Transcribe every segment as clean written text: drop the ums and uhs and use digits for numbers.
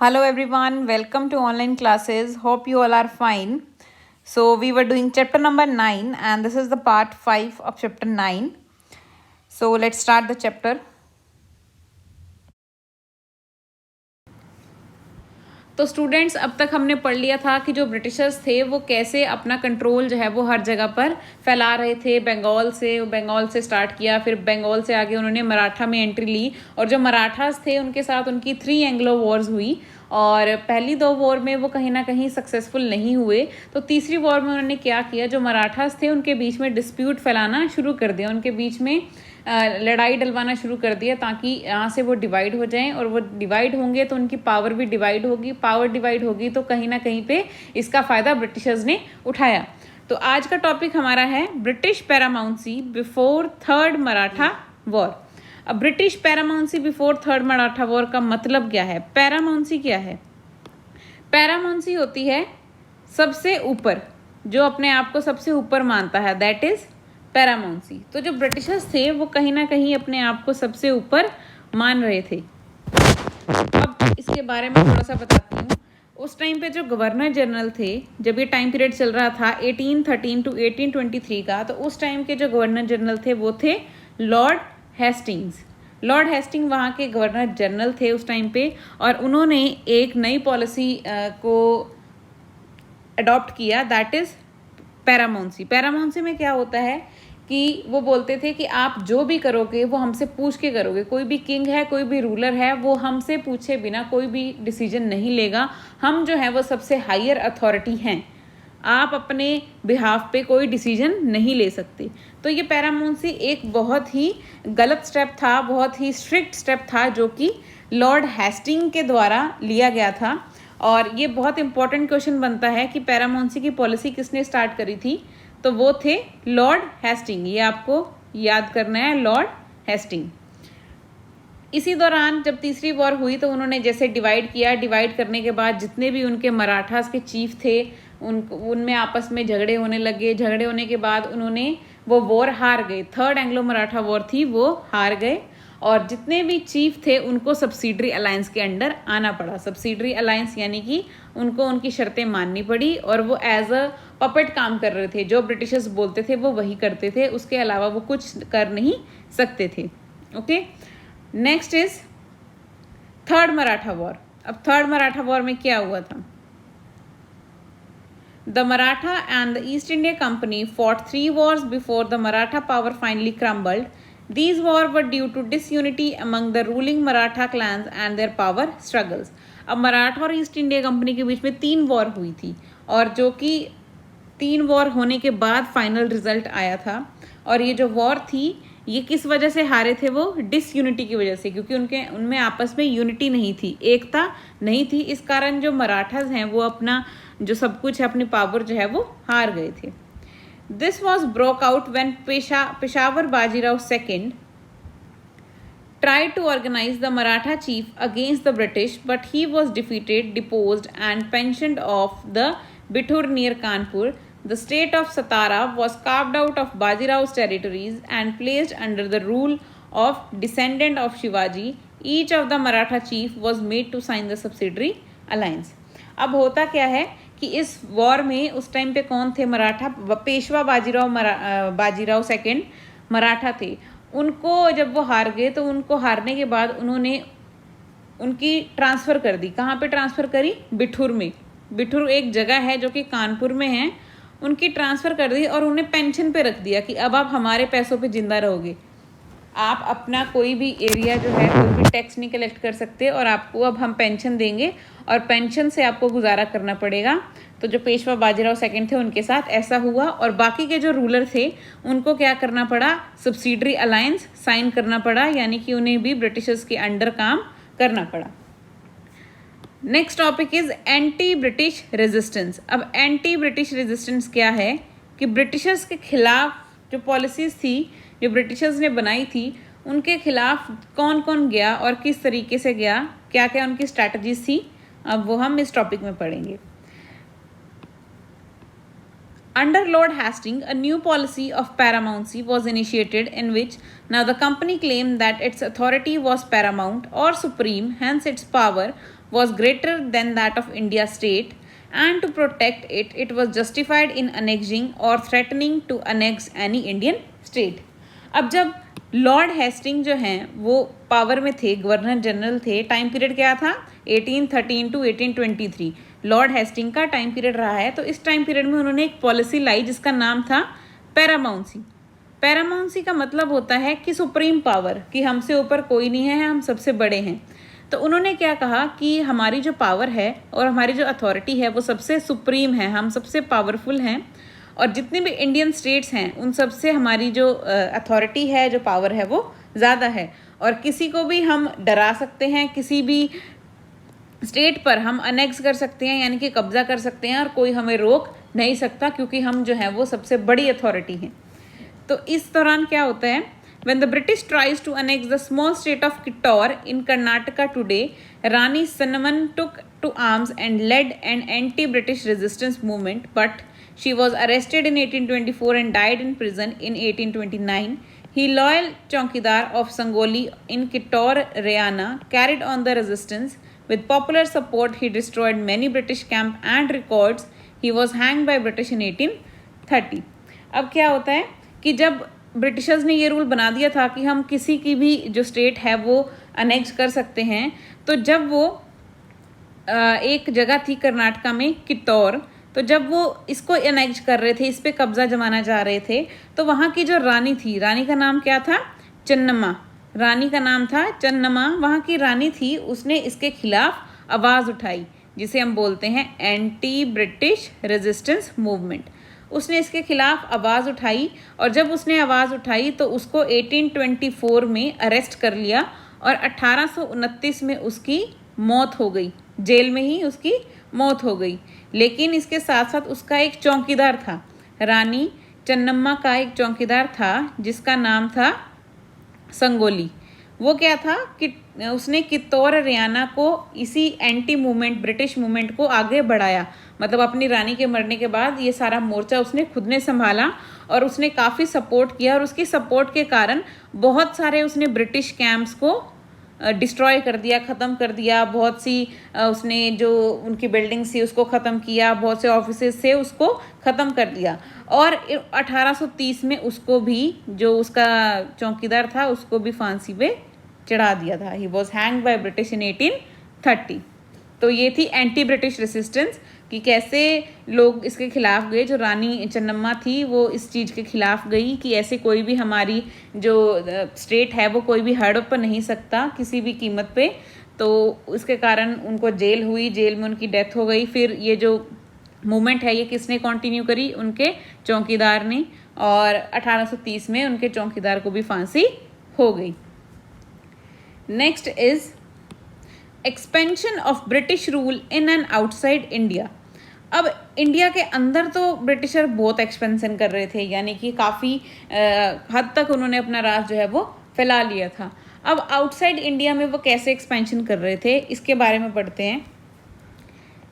Hello everyone, welcome to online classes. Hope you all are fine. So, we were doing chapter number 9, and this is the part 5 of chapter 9. So, let's start the chapter. तो students, अब तक हमने पढ़ लिया था कि जो Britishers थे वो कैसे अपना कंट्रोल जो है वो हर जगह पर फैला रहे थे। बंगाल से स्टार्ट किया, फिर बंगाल से आगे उन्होंने मराठा में एंट्री ली, और जो मराठास थे उनके साथ उनकी 3 एंग्लो वॉर्स हुई, और पहली 2 वॉर में वो कहीं ना कहीं सक्सेसफुल नहीं हुए। तो तीसरी वॉर में उन्होंने क्या किया, जो मराठास थे उनके बीच में डिस्प्यूट फैलाना शुरू कर दिया, उनके बीच में लड़ाई डलवाना शुरू कर दिया, ताकि यहाँ से वो डिवाइड हो जाएं, और वो डिवाइड होंगे तो उनकी पावर भी डिवाइड होगी, पावर डिवाइड होगी तो कहीं ना कहीं पे इसका फ़ायदा ब्रिटिशर्स ने उठाया। तो आज का टॉपिक हमारा है British paramountcy before third Maratha war. अब British paramountcy before third Maratha war का मतलब क्या है? पैरामाउंसी क्या है? पैरामाउंसी होती है सबसे ऊपर, जो अपने आप को सबसे ऊपर मानता है, दैट इज पैरामाउंसी। तो जो ब्रिटिशर्स थे वो कहीं ना कहीं अपने आप को सबसे ऊपर मान रहे थे। अब इसके बारे में थोड़ा सा बताती हूँ। उस टाइम पे जो गवर्नर जनरल थे, जब ये टाइम पीरियड चल रहा था 1813 टू 1823 का, तो उस टाइम के जो गवर्नर जनरल थे वो थे लॉर्ड हेस्टिंग्स। लॉर्ड हेस्टिंग वहाँ के गवर्नर जनरल थे उस टाइम पे, और उन्होंने एक नई पॉलिसी को अडॉप्ट किया, दैट इज पैरामाउंसी। पैरामाउंसी में क्या होता है कि वो बोलते थे कि आप जो भी करोगे वो हमसे पूछ के करोगे। कोई भी किंग है, कोई भी रूलर है, वो हमसे पूछे बिना कोई भी डिसीजन नहीं लेगा। हम जो है वो सबसे हायर अथॉरिटी हैं, आप अपने बिहाफ पे कोई डिसीजन नहीं ले सकते। तो ये पैरामाउंसी एक बहुत ही गलत स्टेप था, बहुत ही स्ट्रिक्ट स्टेप था, जो कि लॉर्ड हेस्टिंग के द्वारा लिया गया था। और ये बहुत इंपॉर्टेंट क्वेश्चन बनता है कि पैरामाउंसी की पॉलिसी किसने स्टार्ट करी थी? तो वो थे लॉर्ड हेस्टिंग। ये आपको याद करना है, लॉर्ड हेस्टिंग। इसी दौरान जब तीसरी वॉर हुई तो उन्होंने जैसे डिवाइड किया, डिवाइड करने के बाद जितने भी उनके मराठास के चीफ थे उनमें आपस में झगड़े होने लगे। झगड़े होने के बाद उन्होंने वो वॉर हार गए। थर्ड एंग्लो मराठा वॉर थी, वो हार गए, और जितने भी चीफ थे उनको सब्सिडरी अलायंस के अंडर आना पड़ा। सब्सिडरी अलायंस यानी कि उनको उनकी शर्तें माननी पड़ी, और वो एज अ पपेट काम कर रहे थे। जो ब्रिटिशर्स बोलते थे वो वही करते थे, उसके अलावा वो कुछ कर नहीं सकते थे। Okay, next is third Maratha war. अब थर्ड मराठा वॉर में क्या हुआ था? The Maratha and the East India Company fought 3 wars before the Maratha power finally crumbled. These wars were due to disunity among the ruling Maratha clans and their power struggles. अब मराठा और east India company के बीच में 3 war हुई थी, और जो कि 3 war होने के बाद फाइनल रिजल्ट आया था। और ये जो वॉर थी ये किस वजह से हारे थे? वो डिसयूनिटी की वजह से, क्योंकि उनमें आपस में यूनिटी नहीं थी, एकता नहीं थी। इस कारण जो मराठास हैं वो अपना जो सब कुछ है, अपनी पावर जो है वो हार गए थे। This was broke out when Peshawar Bajirao second tried to organize the Maratha chief against the British, but he was defeated, deposed, and pensioned off the Bithur near Kanpur. The state of Satara was carved out of Bajiraw's territories and placed under the rule of descendant of Shivaji. Each of the Maratha chief was made to sign the subsidiary alliance. अब होता क्या है कि इस war में उस time पे कौन थे? मराठा। पेशवा बाजीराव सेकेंड मराठा थे। उनको जब वो हार गए तो उनको हारने के बाद उन्होंने उनकी ट्रांसफ़र कर दी। कहाँ पे ट्रांसफ़र करी? बिठूर में। बिठूर एक जगह है जो कि कानपुर में है, उनकी ट्रांसफ़र कर दी, और उन्हें पेंशन पे रख दिया कि अब आप हमारे पैसों पे ज़िंदा रहोगे। आप अपना कोई भी एरिया जो है कोई भी टैक्स नहीं कलेक्ट कर सकते, और आपको अब हम पेंशन देंगे, और पेंशन से आपको गुजारा करना पड़ेगा। तो जो पेशवा बाजीराव सेकंड थे उनके साथ ऐसा हुआ, और बाकी के जो रूलर थे उनको क्या करना पड़ा? सब्सिडरी अलायंस साइन करना पड़ा, यानी कि उन्हें भी ब्रिटिशर्स के अंडर काम करना पड़ा। Next topic is anti British resistance. अब एंटी ब्रिटिश रेजिस्टेंस क्या है कि ब्रिटिशर्स के खिलाफ जो पॉलिसीज थी, जो ब्रिटिशर्स ने बनाई थी, उनके खिलाफ कौन कौन गया और किस तरीके से गया, क्या क्या उनकी स्ट्रैटेजीज थी, अब वो हम इस टॉपिक में पढ़ेंगे। Under Lord Hastings, a new policy of paramountcy was initiated in which now the company claimed that its authority was paramount or supreme, hence its power was greater than that of India state, and to protect it, it was justified in annexing or threatening to annex any Indian state. अब जब Lord Hasting जो हैं वो power में थे, governor general थे, time period क्या था 1813 टू 1823, लॉर्ड हेस्टिंग का टाइम पीरियड रहा है। तो इस टाइम पीरियड में उन्होंने एक पॉलिसी लाई जिसका नाम था पैरामाउंसी। पैरामाउंसी का मतलब होता है कि सुप्रीम पावर, कि हमसे ऊपर कोई नहीं है, हम सबसे बड़े हैं। तो उन्होंने क्या कहा कि हमारी जो पावर है और हमारी जो अथॉरिटी है वो सबसे सुप्रीम है, हम सबसे पावरफुल हैं, और जितने भी इंडियन स्टेट्स हैं उन सब से हमारी जो अथॉरिटी है, जो पावर है वो ज़्यादा है, और किसी को भी हम डरा सकते हैं, किसी भी स्टेट पर हम अनेक्स कर सकते हैं, यानी कि कब्जा कर सकते हैं, और कोई हमें रोक नहीं सकता क्योंकि हम जो है वो सबसे बड़ी अथॉरिटी हैं। तो इस दौरान क्या होता है, when the British tries to annex the small state of Kittur in Karnataka today, Rani Cinnamon took to arms and led an anti-British resistance movement, but she was arrested in 1824 and died in prison in 1829. He, loyal chowkidar of Sangoli in Kittur, Haryana, carried on the resistance. With popular support, he destroyed many British camps and records. He was hanged by British in 1830. अब क्या होता है कि जब Britishers ने ये rule बना दिया था कि हम किसी की भी जो स्टेट है वो अनेक्स कर सकते हैं, तो जब वो एक जगह थी कर्नाटका में कित्तौर, तो जब वो इसको अनेक्स कर रहे थे, इस पे कब्जा जमाना चाह रहे थे, तो वहाँ की जो रानी थी, रानी का नाम क्या था, चन्नम्मा, रानी का नाम था चन्नम्मा, वहाँ की रानी थी, उसने इसके खिलाफ आवाज़ उठाई, जिसे हम बोलते हैं एंटी ब्रिटिश रेजिस्टेंस मूवमेंट। उसने इसके खिलाफ आवाज़ उठाई, और जब उसने आवाज़ उठाई तो उसको 1824 में अरेस्ट कर लिया, और 1829 में उसकी मौत हो गई, जेल में ही उसकी मौत हो गई। लेकिन इसके साथ साथ उसका एक चौकीदार था, रानी चन्नम्मा का एक चौकीदार था जिसका नाम था संगोली। वो क्या था कि उसने कित्तौर हरियाणा को इसी एंटी मूवमेंट, ब्रिटिश मूवमेंट को आगे बढ़ाया। मतलब अपनी रानी के मरने के बाद ये सारा मोर्चा उसने खुद ने संभाला, और उसने काफ़ी सपोर्ट किया, और उसकी सपोर्ट के कारण बहुत सारे उसने ब्रिटिश कैंप्स को डिस्ट्रॉय कर दिया, ख़त्म कर दिया। बहुत सी उसने जो उनकी बिल्डिंग्स थी उसको ख़त्म किया, बहुत से ऑफिसेज से उसको ख़त्म कर दिया। और 1830 में उसको भी, जो उसका चौकीदार था, उसको भी फांसी पे चढ़ा दिया था। He was hang by British in 1830। तो ये थी एंटी ब्रिटिश रेसिस्टेंस, कि कैसे लोग इसके खिलाफ गए। जो रानी चन्नम्मा थी वो इस चीज़ के खिलाफ गई कि ऐसे कोई भी हमारी जो स्टेट है वो कोई भी हड़प नहीं सकता किसी भी कीमत पे। तो उसके कारण उनको जेल हुई, जेल में उनकी डेथ हो गई। फिर ये जो मूवमेंट है ये किसने कंटिन्यू करी, उनके चौकीदार ने, और 1830 में उनके चौकीदार को भी फांसी हो गई। Next is expansion of British rule in and outside India. अब इंडिया के अंदर तो ब्रिटिशर बहुत एक्सपेंशन कर रहे थे, यानी कि काफ़ी हद तक उन्होंने अपना राज जो है वो फैला लिया था। अब आउटसाइड इंडिया में वो कैसे एक्सपेंशन कर रहे थे, इसके बारे में पढ़ते हैं।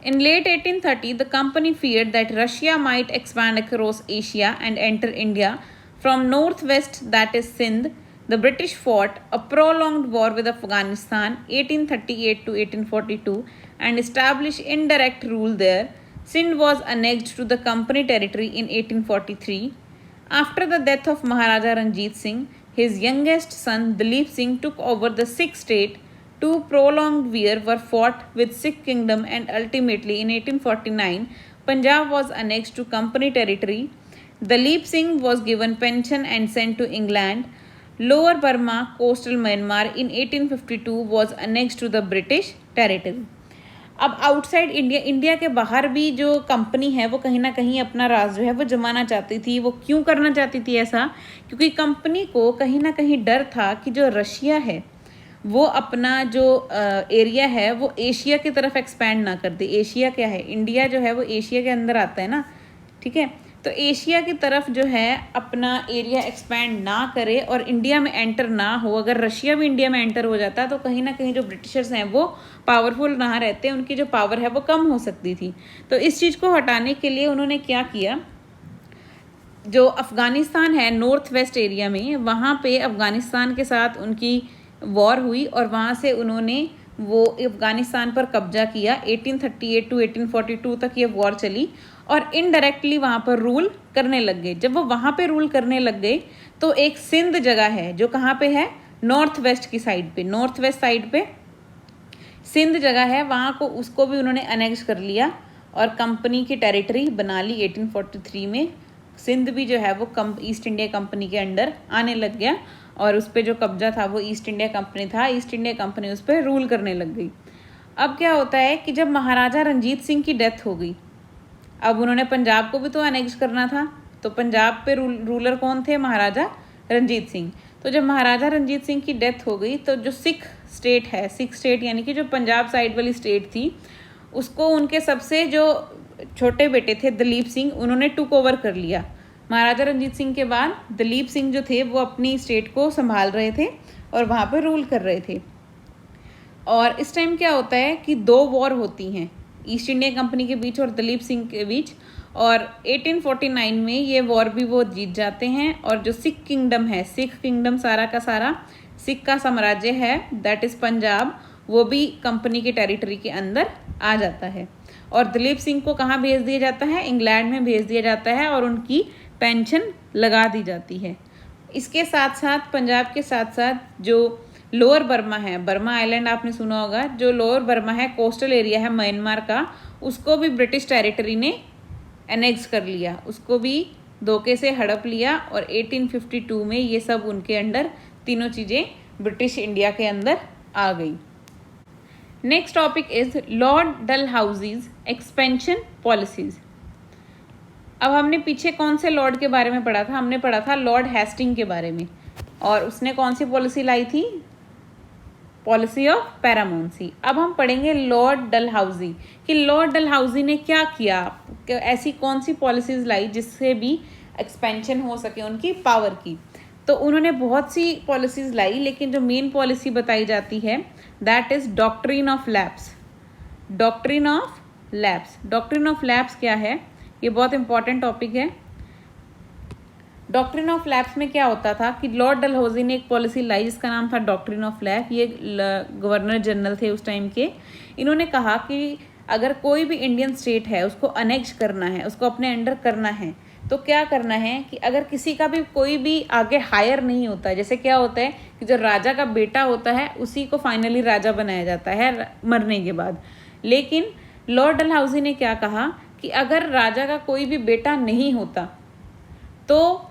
In late 1830, the company feared that Russia might expand across Asia and enter India from northwest, that is Sindh. The British fought a prolonged war with Afghanistan 1838 to 1842 and established indirect rule there. Sindh was annexed to the company territory in 1843. After the death of Maharaja Ranjit Singh, his youngest son Dalip Singh took over the Sikh state. Two prolonged wars were fought with Sikh kingdom, and ultimately in 1849, Punjab was annexed to company territory. Dalip Singh was given pension and sent to England. Lower Burma, coastal Myanmar in 1852 was annexed to the British territory. अब outside India, India के बाहर भी जो company है वो कहीं ना कहीं अपना राज जो है वो जमाना चाहती थी। वो क्यों करना चाहती थी ऐसा, क्योंकि कंपनी को कहीं ना कहीं डर था कि जो रशिया है वो अपना जो एरिया है वो एशिया की तरफ एक्सपैंड ना कर दे। एशिया क्या है, इंडिया जो है वो एशिया के अंदर आता है ना, ठीक है। तो एशिया की तरफ जो है अपना एरिया एक्सपैंड ना करे और इंडिया में एंटर ना हो। अगर रशिया भी इंडिया में एंटर हो जाता तो कहीं ना कहीं जो ब्रिटिशर्स हैं वो पावरफुल ना रहते, उनकी जो पावर है वो कम हो सकती थी। तो इस चीज़ को हटाने के लिए उन्होंने क्या किया जो अफ़गानिस्तान है नॉर्थ वेस्ट एरिया में, वहाँ पे अफ़गानिस्तान के साथ उनकी वॉर हुई और वहाँ से उन्होंने वो अफ़गानिस्तान पर कब्जा किया। 1838 टू 1842 तक ये वॉर चली और इनडायरेक्टली वहाँ पर रूल करने लग गए। जब वो वहाँ पे रूल करने लग गए तो एक सिंध जगह है जो कहाँ पे है, नॉर्थ वेस्ट की साइड पे, नॉर्थ वेस्ट साइड पे सिंध जगह है, वहाँ को उसको भी उन्होंने अनेक्स कर लिया और कंपनी की टेरिटरी बना ली। 1843 में सिंध भी जो है वो ईस्ट इंडिया कंपनी के अंडर आने लग गया और उस पर जो कब्जा था वो ईस्ट इंडिया कंपनी था। ईस्ट इंडिया कंपनी उस पर रूल करने लग गई। अब क्या होता है कि जब महाराजा रंजीत सिंह की डेथ हो गई, अब उन्होंने पंजाब को भी तो अनेक्स करना था, तो पंजाब पे रूलर कौन थे, महाराजा रंजीत सिंह। तो जब महाराजा रंजीत सिंह की डेथ हो गई तो जो सिख स्टेट है, सिख स्टेट यानी कि जो पंजाब साइड वाली स्टेट थी, उसको उनके सबसे जो छोटे बेटे थे दलीप सिंह, उन्होंने टुक ओवर कर लिया। महाराजा रंजीत सिंह के बाद दलीप सिंह जो थे वो अपनी स्टेट को संभाल रहे थे और वहाँ पर रूल कर रहे थे। और इस टाइम क्या होता है कि 2 वॉर होती हैं ईस्ट इंडिया कंपनी के बीच और दलीप सिंह के बीच, और 1849 में ये वॉर भी वो जीत जाते हैं और जो सिख किंगडम है, सिख किंगडम सारा का सारा सिख का साम्राज्य है, दैट इज़ पंजाब, वो भी कंपनी के टेरिटरी के अंदर आ जाता है। और दलीप सिंह को कहाँ भेज दिया जाता है, इंग्लैंड में भेज दिया जाता है और उनकी पेंशन लगा दी जाती है। इसके साथ साथ पंजाब के साथ साथ जो लोअर बर्मा है, बर्मा आइलैंड आपने सुना होगा, जो लोअर बर्मा है, कोस्टल एरिया है म्यांमार का, उसको भी ब्रिटिश टेरिटरी ने एनेक्स कर लिया, उसको भी धोखे से हड़प लिया और 1852 में ये सब उनके अंडर, तीनों चीज़ें ब्रिटिश इंडिया के अंदर आ गई। Next topic is Lord Dalhousie's expansion policies. अब हमने पीछे कौन से लॉर्ड के बारे में पढ़ा था, हमने पढ़ा था लॉर्ड हेस्टिंग के बारे में, और उसने कौन सी पॉलिसी लाई थी, पॉलिसी ऑफ पैरामोन्सी। अब हम पढ़ेंगे लॉर्ड डलहाउसी कि लॉर्ड डलहाउसी ने क्या किया, ऐसी कौन सी पॉलिसीज लाई जिससे भी एक्सपेंशन हो सके उनकी पावर की। तो उन्होंने बहुत सी पॉलिसीज लाई, लेकिन जो मेन पॉलिसी बताई जाती है that is doctrine of lapse. Doctrine of lapse, doctrine of lapse क्या है, ये बहुत इंपॉर्टेंट टॉपिक है। डॉक्ट्रिन ऑफ लैप्स में क्या होता था कि लॉर्ड डलहौजी ने एक पॉलिसी लाई जिसका नाम था डॉक्ट्रिन ऑफ लैप। ये गवर्नर जनरल थे उस टाइम के। इन्होंने कहा कि अगर कोई भी इंडियन स्टेट है उसको अनेक्स करना है, उसको अपने अंडर करना है, तो क्या करना है कि अगर किसी का भी कोई भी आगे हायर नहीं होता, जैसे क्या होता है कि जो राजा का बेटा होता है उसी को फाइनली राजा बनाया जाता है मरने के बाद, लेकिन लॉर्ड डलहौजी ने क्या कहा कि अगर राजा का कोई भी बेटा नहीं होता तो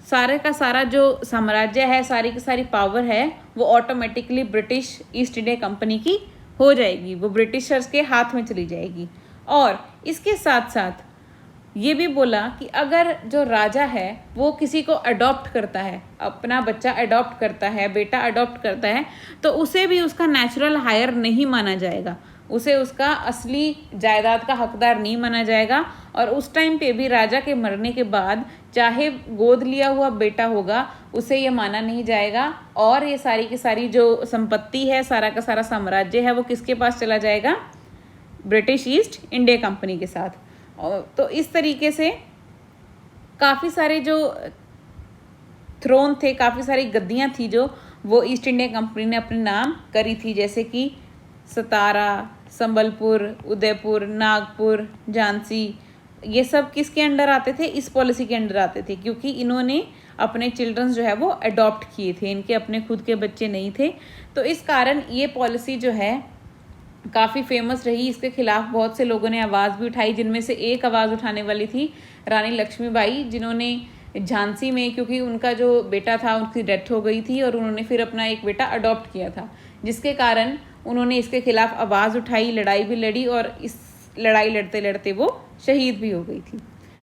सारे का सारा जो साम्राज्य है, सारी की सारी पावर है, वो automatically British east India company की हो जाएगी, वो ब्रिटिशर्स के हाथ में चली जाएगी। और इसके साथ साथ ये भी बोला कि अगर जो राजा है वो किसी को अडॉप्ट करता है, अपना बच्चा अडॉप्ट करता है, बेटा अडॉप्ट करता है, तो उसे भी उसका नेचुरल हायर नहीं माना जाएगा, उसे उसका असली जायदाद का हकदार नहीं माना जाएगा। और उस टाइम पे भी राजा के मरने के बाद चाहे गोद लिया हुआ बेटा होगा उसे ये माना नहीं जाएगा, और ये सारी की सारी जो संपत्ति है, सारा का सारा साम्राज्य है, वो किसके पास चला जाएगा, ब्रिटिश ईस्ट इंडिया कंपनी के साथ। तो इस तरीके से काफ़ी सारे जो थ्रोन थे, काफ़ी सारी गद्दियाँ थी जो वो ईस्ट इंडिया कंपनी ने अपने नाम करी थी, जैसे कि सतारा, संबलपुर, उदयपुर, नागपुर, झांसी, ये सब किसके अंडर आते थे, इस पॉलिसी के अंडर आते थे, क्योंकि इन्होंने अपने चिल्ड्रंस जो है वो अडॉप्ट किए थे, इनके अपने खुद के बच्चे नहीं थे। तो इस कारण ये पॉलिसी जो है काफ़ी फेमस रही। इसके खिलाफ बहुत से लोगों ने आवाज़ भी उठाई, जिनमें से एक आवाज़ उठाने वाली थी रानी लक्ष्मीबाई, जिन्होंने झांसी में, क्योंकि उनका जो बेटा था उनकी डेथ हो गई थी और उन्होंने फिर अपना एक बेटा अडॉप्ट किया था, जिसके कारण उन्होंने इसके खिलाफ आवाज़ उठाई, लड़ाई भी लड़ी और इस लड़ाई लड़ते लड़ते वो शहीद भी हो गई थी।